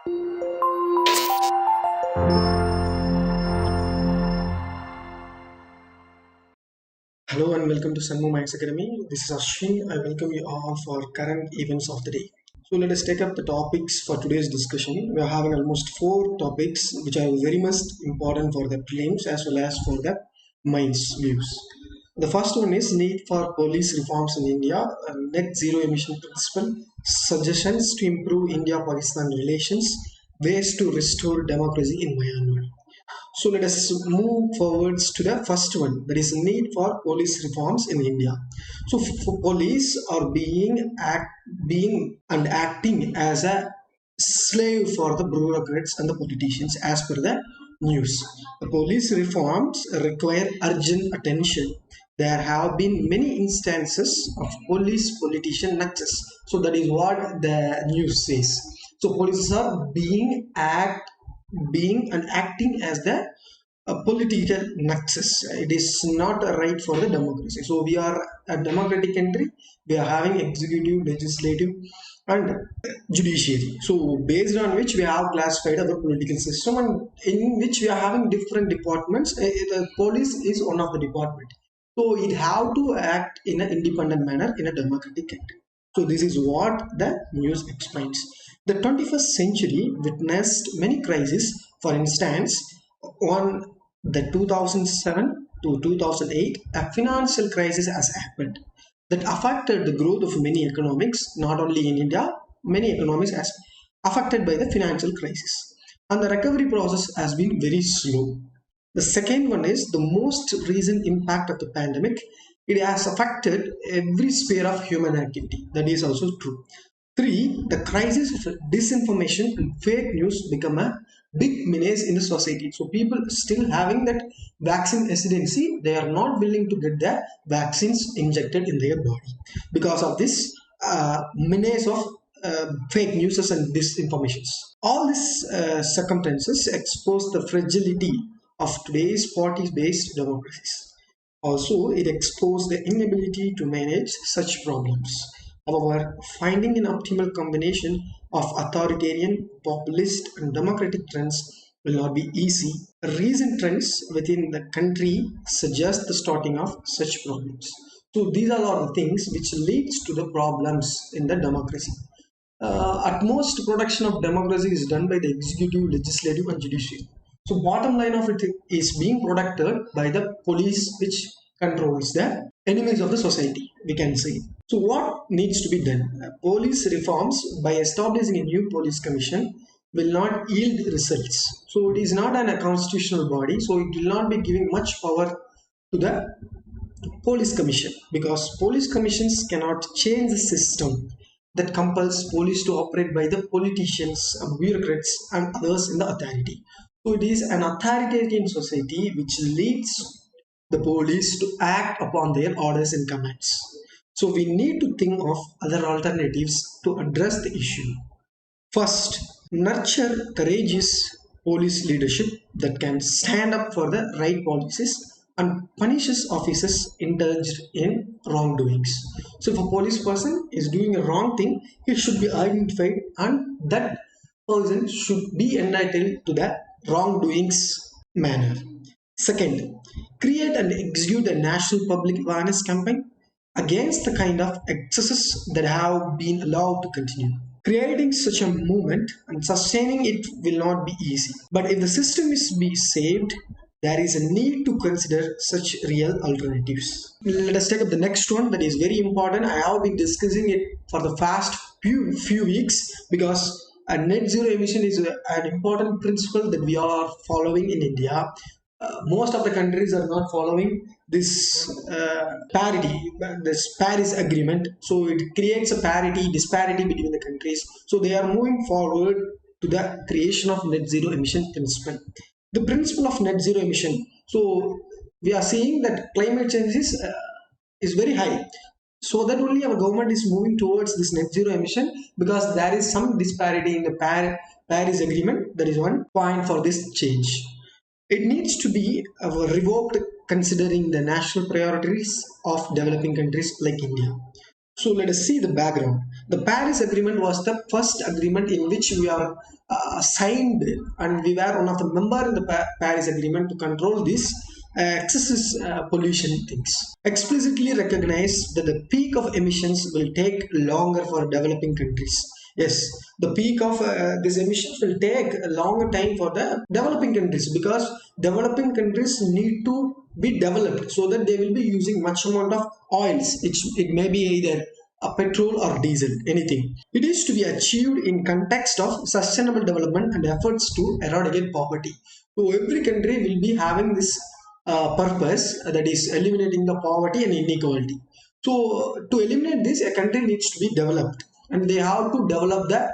Hello and welcome to Sunmu Minds Academy. This is Ashwin. I welcome you all for current events of the day. So let us take up the topics for today's discussion. We are having almost four topics which are very much important for the prelims as well as for the minds views. The first one is need for police reforms in India, net zero emission principle, suggestions to improve India-Pakistan relations, ways to restore democracy in Myanmar. So let us move forwards to the first one, that is need for police reforms in India. So for police are being and acting as a slave for the bureaucrats and the politicians as per the news. The police reforms require urgent attention. There have been many instances of police politician nexus. So that is what the news says. So police are being and acting as the political nexus. It is not right for the democracy. So we are a democratic country. We are having executive, legislative, and judiciary. So based on which we have classified our political system, and in which we are having different departments. The police is one of the department. So it have to act in an independent manner in a democratic country. So this is what the news explains. The 21st century witnessed many crises. For instance, on the 2007 to 2008, a financial crisis has happened that affected the growth of many economics, not only in India, many economies as affected by the financial crisis. And the recovery process has been very slow. The second one is the most recent impact of the pandemic. It has affected every sphere of human activity. That is also true. Three, the crisis of disinformation and fake news become a big menace in the society. So people still having that vaccine hesitancy, they are not willing to get the vaccines injected in their body because of this menace of fake news and disinformations. All these circumstances expose the fragility of today's party-based democracies. Also, it exposed the inability to manage such problems. However, finding an optimal combination of authoritarian, populist, and democratic trends will not be easy. Recent trends within the country suggest the starting of such problems. So these are all the things which leads to the problems in the democracy. At most, production of democracy is done by the executive, legislative, and judiciary. So bottom line of it is being protected by the police, which controls the enemies of the society, we can say. So what needs to be done? Police reforms by establishing a new police commission will not yield results. So it is not a constitutional body, so it will not be giving much power to the police commission because police commissions cannot change the system that compels police to operate by the politicians, bureaucrats, and others in the authority. So it is an authoritarian society which leads the police to act upon their orders and commands. So we need to think of other alternatives to address the issue. First, nurture courageous police leadership that can stand up for the right policies and punishes officers indulged in wrongdoings. So if a police person is doing a wrong thing, he should be identified and that person should be entitled to the wrongdoings manner. Second, create and execute a national public awareness campaign against the kind of excesses that have been allowed to continue. Creating such a movement and sustaining it will not be easy. But if the system is to be saved, there is a need to consider such real alternatives. Let us take up the next one that is very important. I have been discussing it for the past few weeks because a net zero emission is an important principle that we are following in India. Most of the countries are not following this this Paris agreement. So it creates a disparity between the countries. So they are moving forward to the creation of net zero emission principle. The principle of net zero emission. So we are seeing that climate change is very high. So that only our government is moving towards this net zero emission because there is some disparity in the Paris agreement. That is one point for this change. It needs to be revoked considering the national priorities of developing countries like India. So let us see the background. The Paris Agreement was the first agreement in which we are signed, and we were one of the member in the Paris Agreement to control this excessive pollution things. Explicitly recognized that the peak of emissions will take longer for developing countries. Yes, the peak of these emissions will take a longer time for the developing countries, because developing countries need to be developed so that they will be using much amount of oils. It may be either a petrol or diesel, anything. It is to be achieved in context of sustainable development and efforts to eradicate poverty. So every country will be having this purpose, that is eliminating the poverty and inequality. So to eliminate this, a country needs to be developed, and they have to develop the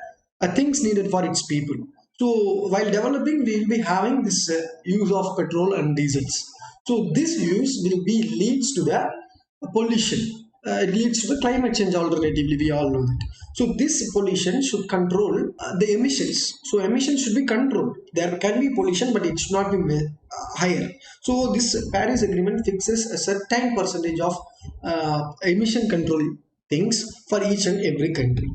things needed for its people. So while developing, we will be having this use of petrol and diesels. So this use will be leads to the pollution. It leads to the climate change. Alternatively, we all know that. So this pollution should control the emissions. So emissions should be controlled. There can be pollution, but it should not be higher. So this Paris Agreement fixes a certain percentage of emission control things for each and every country.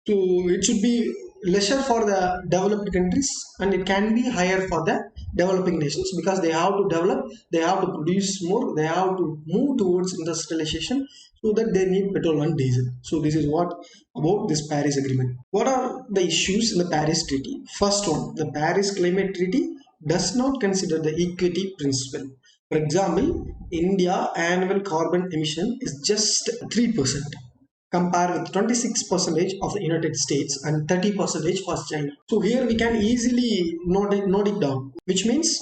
So it should be lesser for the developed countries, and it can be higher for the developing nations, because they have to develop, they have to produce more, they have to move towards industrialization, so that they need petrol and diesel. So this is what about this Paris Agreement. What are the issues in the Paris Treaty? First one, the Paris Climate Treaty does not consider the equity principle. For example, India annual carbon emission is just 3%, compared with 26 percentage of the United States and 30 percentage for China. So here we can easily note it down, which means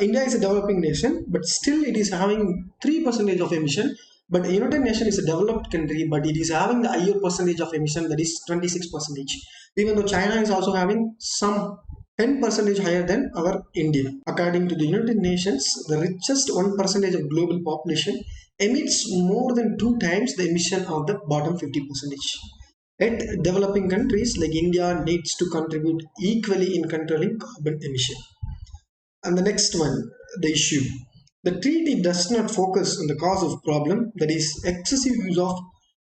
India is a developing nation, but still it is having 3 percentage of emission. But the United Nations is a developed country, but it is having the higher percentage of emission, that is 26 percentage. Even though China is also having some 10 percentage higher than our India. According to the United Nations, the richest 1 percentage of global population emits more than 2 times the emission of the bottom 50 percentage. Yet developing countries like India needs to contribute equally in controlling carbon emission. And the next one, the issue. The treaty does not focus on the cause of problem, that is excessive use of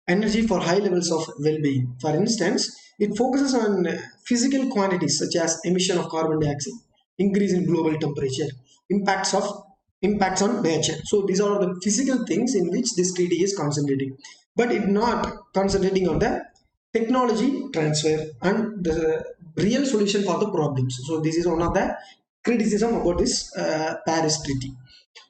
energy for high levels of well-being. For instance, it focuses on physical quantities such as emission of carbon dioxide, increase in global temperature, impacts of impacts on nature. So these are the physical things in which this treaty is concentrating, but it not concentrating on the technology transfer and the real solution for the problems. So this is one of the criticism about this Paris Treaty.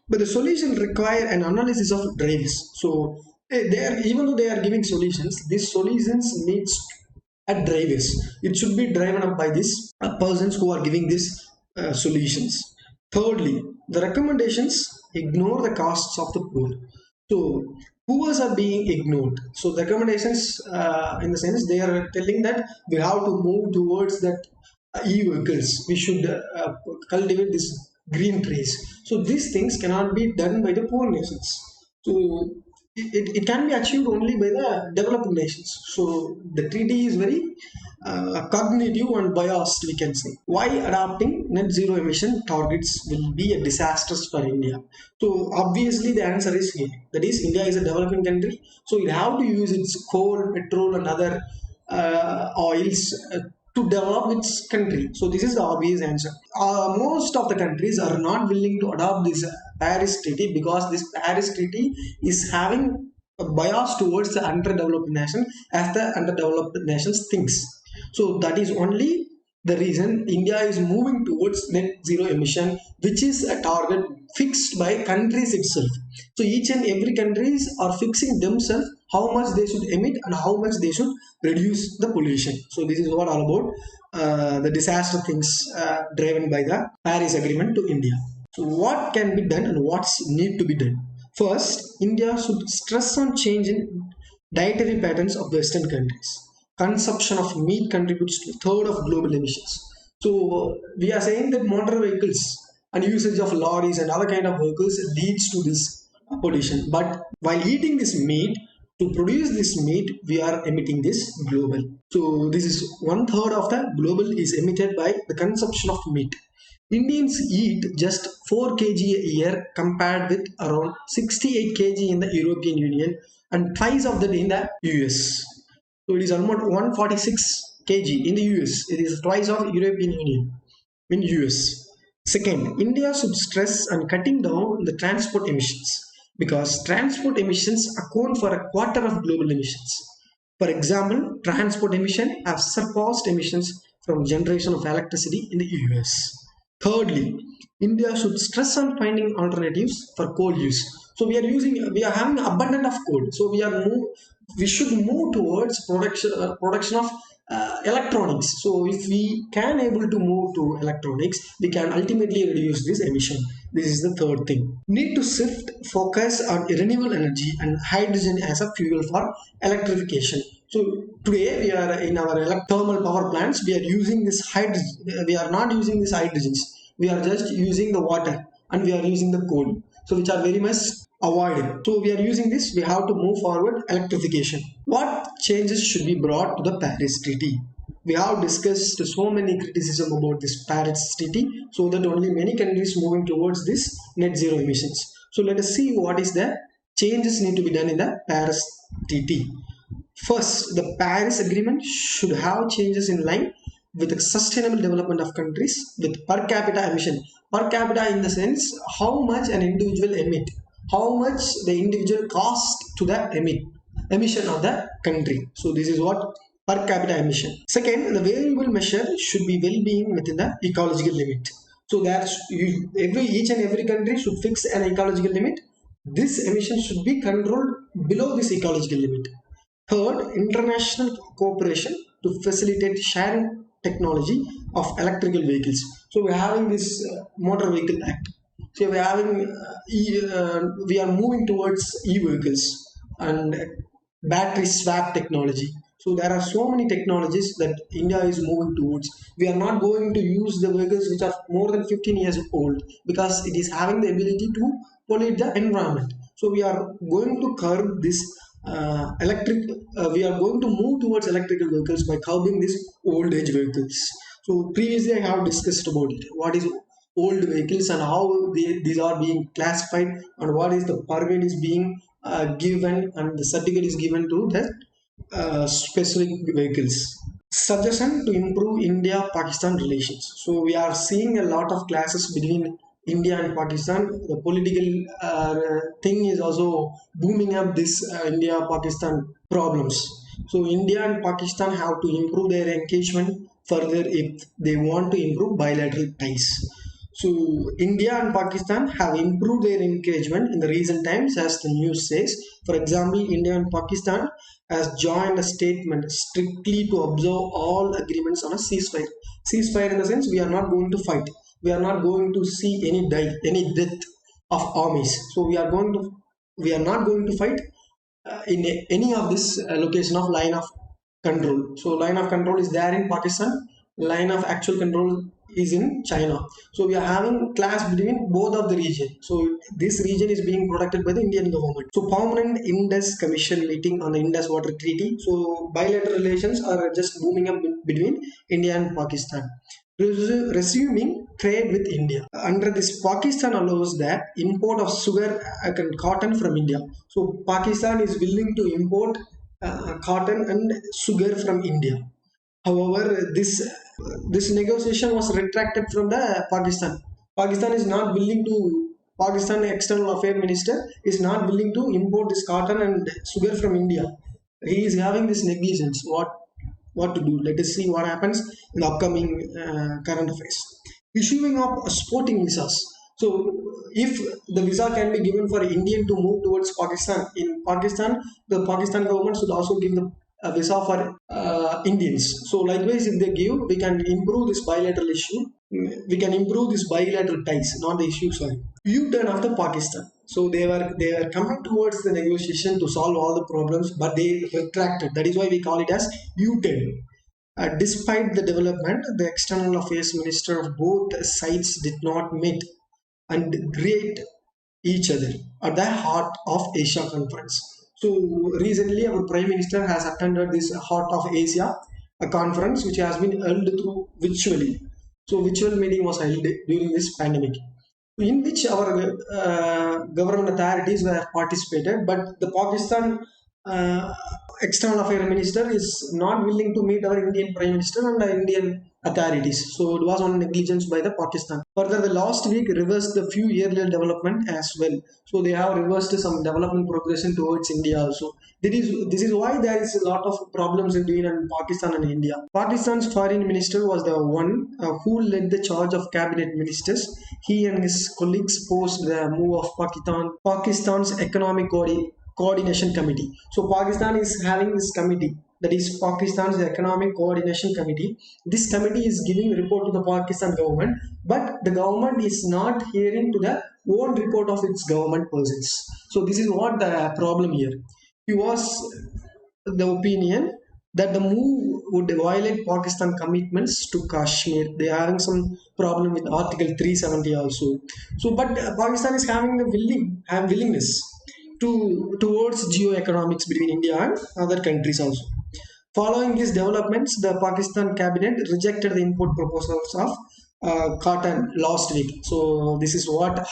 But the solution require an analysis of drivers. So they are, even though they are giving solutions, these solutions needs at drivers. It should be driven up by these persons who are giving these solutions. Thirdly, the recommendations ignore the costs of the poor. So poor are being ignored. So the recommendations, in the sense, they are telling that we have to move towards that e-vehicles. We should cultivate this green trees. So these things cannot be done by the poor nations. So it can be achieved only by the developing nations. So the treaty is very cognitive and biased, we can say. Why adopting net zero emission targets will be a disaster for India? So obviously the answer is here. That is, India is a developing country, so it have to use its coal, petrol, and other oils to develop its country. So this is the obvious answer. Most of the countries are not willing to adopt this Paris Treaty, because this Paris Treaty is having a bias towards the underdeveloped nation, as the underdeveloped nations thinks. So that is only the reason India is moving towards net zero emission, which is a target fixed by countries itself. So each and every countries are fixing themselves how much they should emit and how much they should reduce the pollution. So this is what all about the disaster things driven by the Paris Agreement to India. So what can be done and what's need to be done? First, India should stress on change in dietary patterns of Western countries. Consumption of meat contributes to a third of global emissions. So we are saying that motor vehicles and usage of lorries and other kind of vehicles leads to this pollution. But while eating this meat, to produce this meat, we are emitting this global. So this is 1/3 of the global is emitted by the consumption of meat. Indians eat just 4 kg a year, compared with around 68 kg in the European Union and twice of that in the US. So it is almost 146 kg in the US. It is twice of European Union in US. Second, India should stress on cutting down the transport emissions because transport emissions account for a quarter of global emissions. For example, transport emissions have surpassed emissions from generation of electricity in the US. Thirdly, India should stress on finding alternatives for coal use. So we are having abundant of coal. So we should move towards production of electronics. So if we can able to move to electronics, we can ultimately reduce this emission. This is the third thing. Need to shift focus on renewable energy and hydrogen as a fuel for electrification. So today we are in our thermal power plants. We are using this hydrogen. We are not using this hydrogens. We are just using the water and we are using the coal. So which are very much avoided. So we are using this. We have to move forward electrification. What changes should be brought to the Paris Treaty? We have discussed so many criticism about this Paris Treaty, so that only many countries moving towards this net zero emissions. So let us see what is the changes need to be done in the Paris Treaty. First, the Paris Agreement should have changes in line with the sustainable development of countries with per capita emission. Per capita in the sense how much an individual emit, how much the individual cost to the emission of the country. So this is what per capita emission. Second, the variable measure should be well-being within the ecological limit. So that each and every country should fix an ecological limit. This emission should be controlled below this ecological limit. Third, international cooperation to facilitate sharing technology of electrical vehicles. So we're having this Motor Vehicle Act. So we are moving towards e-vehicles and battery swap technology. So there are so many technologies that India is moving towards. We are not going to use the vehicles which are more than 15 years old because it is having the ability to pollute the environment. So we are going to curb this we are going to move towards electrical vehicles by curbing these old age vehicles. So previously I have discussed about it. What is old vehicles and how these are being classified and what is the permit is being given and the certificate is given to the specific vehicles. Suggestion to improve India-Pakistan relations. So we are seeing a lot of clashes between India and Pakistan. The political thing is also booming up this India-Pakistan problems. So India and Pakistan have to improve their engagement further if they want to improve bilateral ties. So India and Pakistan have improved their engagement in the recent times, as the news says. For example, India and Pakistan has joined a statement strictly to observe all agreements on a ceasefire. Ceasefire in the sense we are not going to fight. We are not going to see any death of armies. So we are not going to fight in any of this location of line of control. So line of control is there in Pakistan. Line of actual control is in China. So we are having clash between both of the region. So this region is being protected by the Indian government. So permanent Indus Commission meeting on the Indus Water Treaty. So bilateral relations are just booming up between India and Pakistan. Resuming trade with India. Under this, Pakistan allows the import of sugar and cotton from India. So Pakistan is willing to import cotton and sugar from India. However, this negotiation was retracted from the Pakistan. Pakistan is not willing to. Pakistan External Affairs Minister is not willing to import this cotton and sugar from India. He is having this negligence. What to do? Let us see what happens in the upcoming current affairs. Issuing of sporting visas. So, if the visa can be given for Indian to move towards Pakistan, in Pakistan, the Pakistan government should also give the visa for Indians. So, likewise, if they give, we can improve this bilateral issue. We can improve this bilateral ties, not the issue. Sorry. U-turn after Pakistan. So they were coming towards the negotiation to solve all the problems, but they retracted. That is why we call it as U-turn. Despite the development, the external affairs minister of both sides did not meet and greet each other at the heart of Asia conference. So recently, our prime minister has attended this Heart of Asia, a conference which has been held through virtually. So virtual meeting was held during this pandemic, in which our government authorities were participated, but the Pakistan uh, external affairs minister is not willing to meet our Indian prime minister and the Indian authorities. So it was on negligence by the Pakistan. Further, the last week reversed the few earlier development as well. So they have reversed some development progression towards India also. This is why there is a lot of problems between Pakistan and India. Pakistan's foreign minister was the one who led the charge of cabinet ministers. He and his colleagues opposed the move of Pakistan's economic coordination committee. So Pakistan is having this committee, that is Pakistan's economic coordination committee. This committee is giving report to the Pakistan government, but the government is not hearing to the own report of its government persons. So this is what the problem here. He was the opinion that the move would violate Pakistan commitments to Kashmir. They are having some problem with Article 370 also. So, but Pakistan is having the willingness towards geo-economics between India and other countries also. Following these developments, the Pakistan cabinet rejected the import proposals of cotton last week. So this is what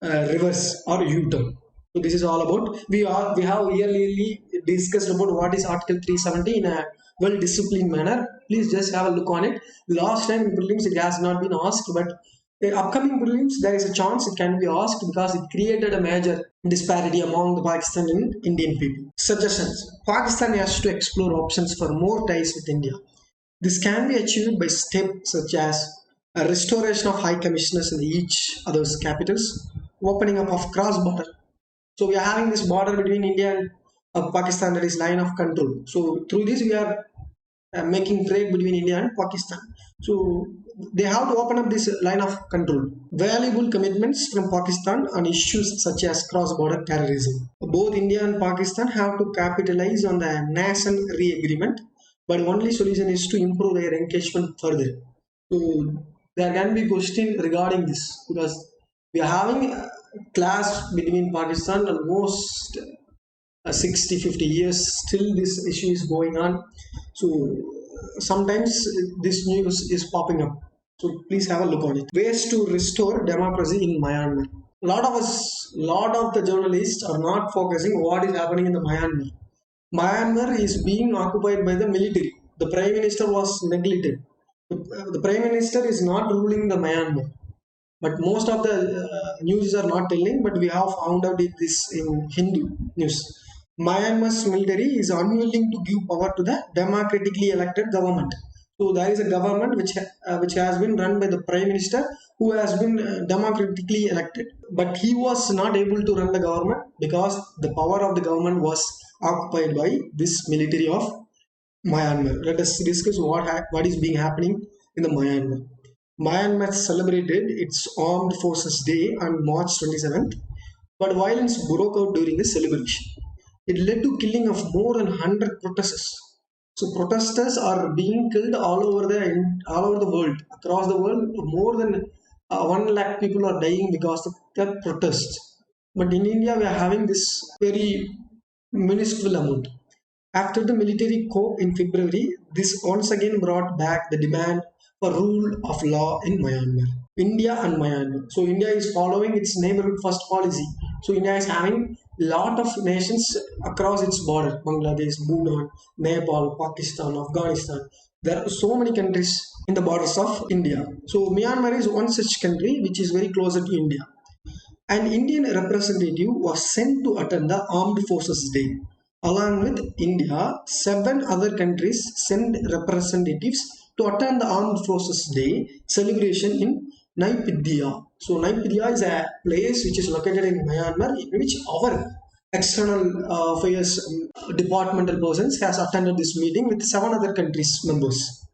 reverse or U-turn. So this is all about. We have yearly discussed about what is Article 370 in a well disciplined manner. Please just have a look on it. Last time in prelims it has not been asked, but in upcoming prelims there is a chance it can be asked because it created a major disparity among the Pakistan and Indian people. Suggestions: Pakistan has to explore options for more ties with India. This can be achieved by steps such as a restoration of high commissioners in each other's capitals, opening up of cross border. So we are having this border between India and Pakistan, that is line of control. So through this we are making trade between India and Pakistan. So they have to open up this line of control. Valuable commitments from Pakistan on issues such as cross-border terrorism. Both India and Pakistan have to capitalize on the Nasan re-agreement, but only solution is to improve their engagement further. So there can be question regarding this because we are having a clash between Pakistan almost 60 50 years. Still this issue is going on. So sometimes this news is popping up. So please have a look on it. Ways to restore democracy in Myanmar. A lot of the journalists are not focusing what is happening in the Myanmar. Myanmar is being occupied by the military. The prime minister was neglected. The prime minister is not ruling the Myanmar, but most of the news are not telling, but we have found out this in Hindu news. Myanmar's military is unwilling to give power to the democratically elected government. So there is a government which has been run by the prime minister who has been democratically elected, but he was not able to run the government because the power of the government was occupied by this military of Myanmar. Let us discuss what is being happening in the Myanmar. Myanmar celebrated its Armed Forces Day on March 27th, but violence broke out during the celebration. It led to killing of more than 100 protesters. So protesters are being killed all over the world. Across the world, more than 1 lakh people are dying because of the protests. But in India, we are having this very minuscule amount. After the military coup in February, this once again brought back the demand for rule of law in Myanmar. India and Myanmar. So India is following its neighborhood first policy. So India is having lot of nations across its border: Bangladesh, Bhutan, Nepal, Pakistan, Afghanistan. There are so many countries in the borders of India. So Myanmar is one such country which is very closer to India. An Indian representative was sent to attend the Armed Forces Day. Along with India, 7 other countries sent representatives to attend the Armed Forces Day celebration in Naypyidaw. So Naypyidaw is a place which is located in Myanmar, in which our external affairs departmental persons has attended this meeting with 7 other countries members.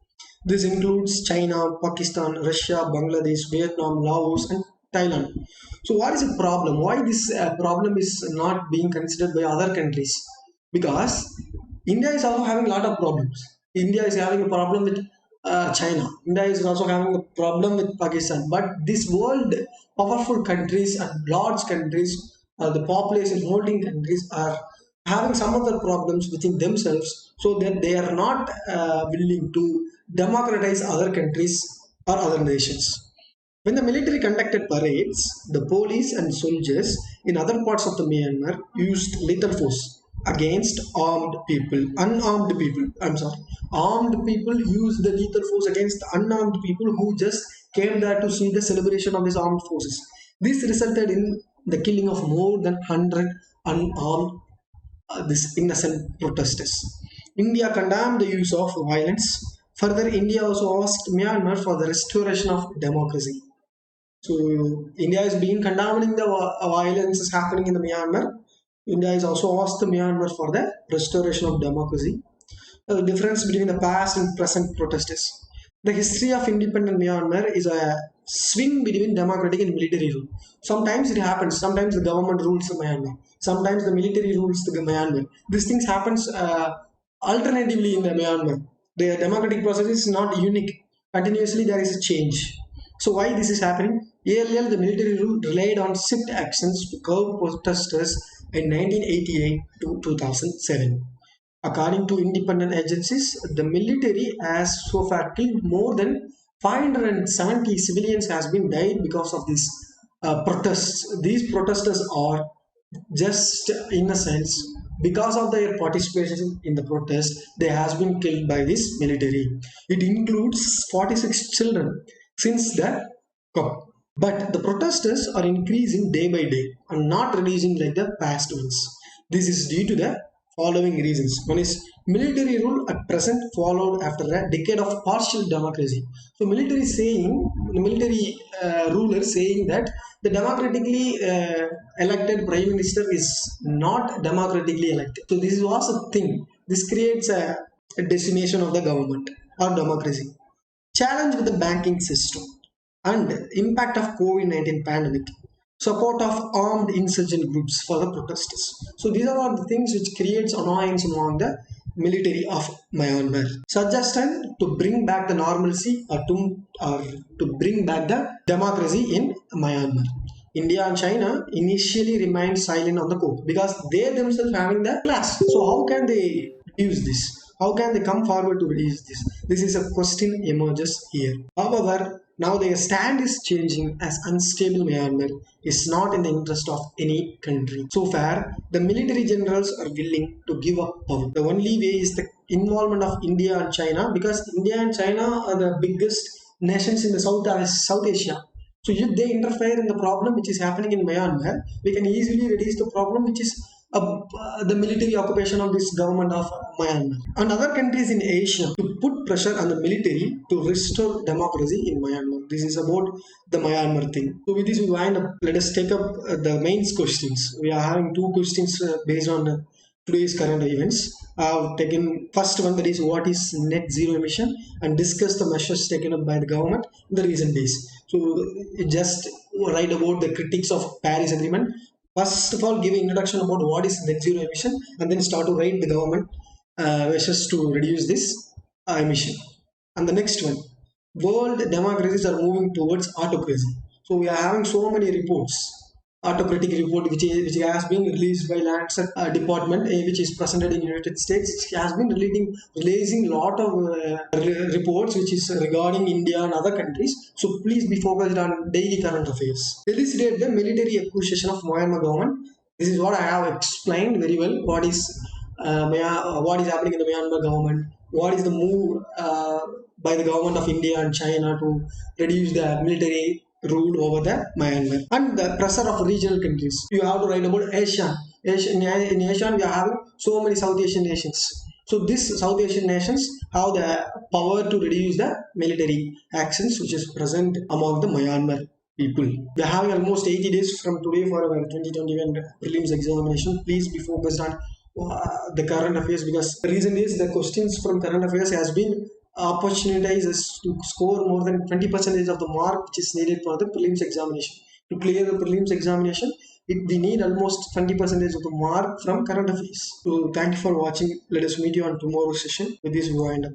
This includes China, Pakistan, Russia, Bangladesh, Vietnam, Laos, and Thailand. So, what is the problem? Why this problem is not being considered by other countries? Because India is also having a lot of problems. India is having a problem with China. India is also having a problem with Pakistan. But these world powerful countries and large countries, the population holding countries, are having some other problems within themselves, so that they are not willing to democratize other countries or other nations. When the military conducted parades, the police and soldiers in other parts of the Myanmar used lethal force. against armed people, unarmed people. I'm sorry, armed people use the lethal force against the unarmed people who just came there to see the celebration of these armed forces. This resulted in the killing of more than 100 unarmed this innocent protesters. India condemned the use of violence. Further, India also asked Myanmar for the restoration of democracy. So India is being condemning the violence is happening in the Myanmar. India is also asked the Myanmar for the restoration of democracy. The difference between the past and present protesters. The history of independent Myanmar is a swing between democratic and military rule. Sometimes it happens. Sometimes the government rules the Myanmar. Sometimes the military rules the Myanmar. These things happens alternatively in the Myanmar. The democratic process is not unique. Continuously there is a change. So why this is happening? Earlier, the military rule relied on swift actions to curb protesters in 1988 to 2007. According to independent agencies, the military has so far killed more than 570 civilians has been died because of these protests. These protesters are just in a sense because of their participation in the protest, they has been killed by this military. It includes 46 children since the COP. But the protesters are increasing day by day and not reducing like the past ones. This is due to the following reasons. One is military rule at present followed after a decade of partial democracy. So military saying, the military ruler saying that the democratically elected prime minister is not democratically elected. So this was a thing. This creates a decimation of the government or democracy. Challenge with the banking system and impact of COVID-19 pandemic, support of armed insurgent groups for the protesters. So these are all the things which creates annoyance among the military of Myanmar. Suggestion to bring back the normalcy or to bring back the democracy in Myanmar. India and China initially remained silent on the court because they themselves having the clash. So how can they use this? How can they come forward to reduce this? This is a question emerges here. However, now their stand is changing as unstable Myanmar is not in the interest of any country. So far, the military generals are willing to give up power. The only way is the involvement of India and China because India and China are the biggest nations in the South Asia. So if they interfere in the problem which is happening in Myanmar, we can easily reduce the problem which is the military occupation of this government of Myanmar and other countries in Asia to put pressure on the military to restore democracy in Myanmar. This is about the Myanmar thing. So with this we wind up. Let us take up the main questions. We are having two questions based on today's current events. I've taken first one that is what is net zero emission and discuss the measures taken up by the government in the recent days. So just write about the critics of Paris Agreement. First of all, give an introduction about what is net zero emission and then start to write the government measures to reduce this emission. And the next one, world democracies are moving towards autocracy. So we are having so many reports autocratic report which has been released by Lancet department which is presented in United States. It has been releasing lot of reports which is regarding India and other countries. So please be focused on daily current affairs. Elucidate the military acquisition of Myanmar government. This is what I have explained very well. What is happening in the Myanmar government? What is the move by the government of India and China to reduce the military rule over the Myanmar and the pressure of regional countries. You have to write about Asia. In Asia, we are having so many South Asian nations. So these South Asian nations have the power to reduce the military actions which is present among the Myanmar people. We are having almost 80 days from today for our 2021 prelims examination. Please be focused on the current affairs because the reason is the questions from current affairs has been opportunities us to score more than 20% of the mark which is needed for the prelims examination. To clear the prelims examination, we need almost 20% of the mark from current affairs. So thank you for watching. Let us meet you on tomorrow's session. With this, we wind up.